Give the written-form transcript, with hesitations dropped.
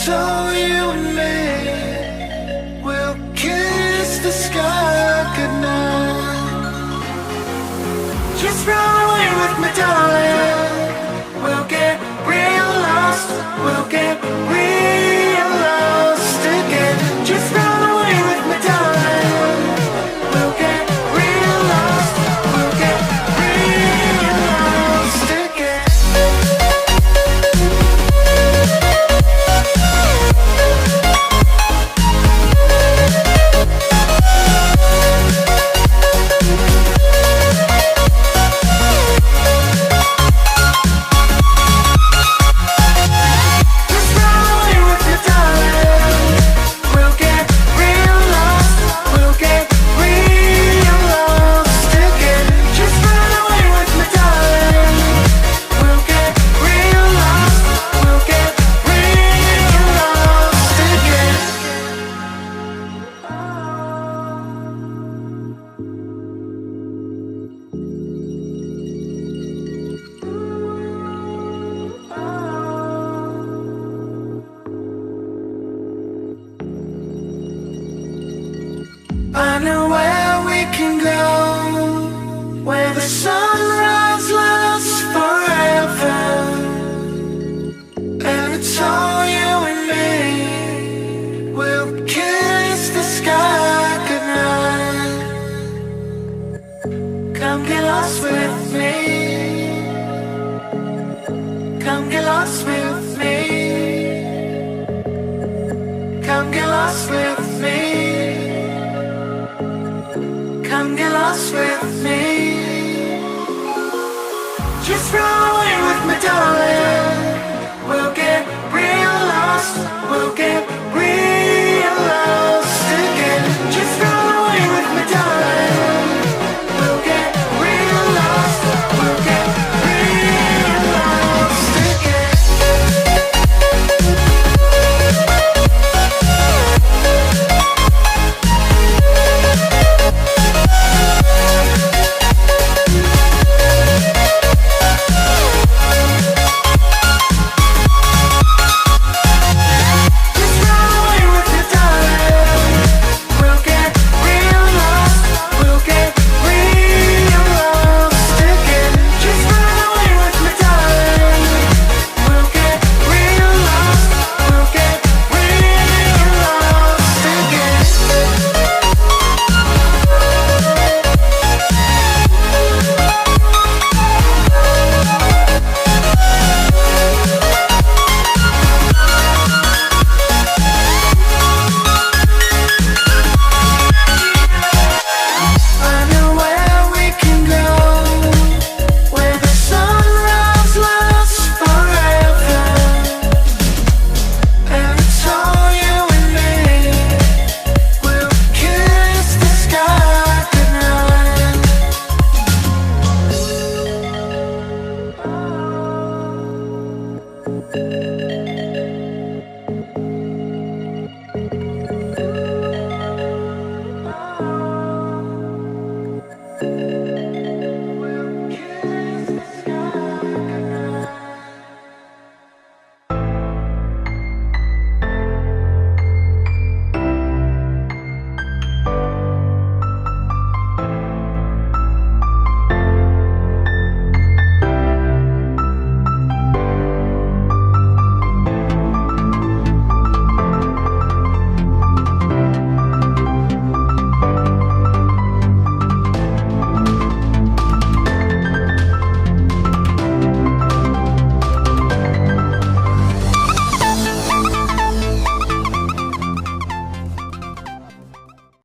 so you and me will kiss the sky goodnight. Just run away with me, darling. We'll get real lost. We'll get real lost again. Just run away with me, darling. We'll get real lost. We'll get real lost again. I know where we can go, where the sunrise lasts forever, and it's all you and me. We'll kiss the sky goodnight. Come get lost with me. Come get lost with me. Come get lost with me. Come get lost with me. Just run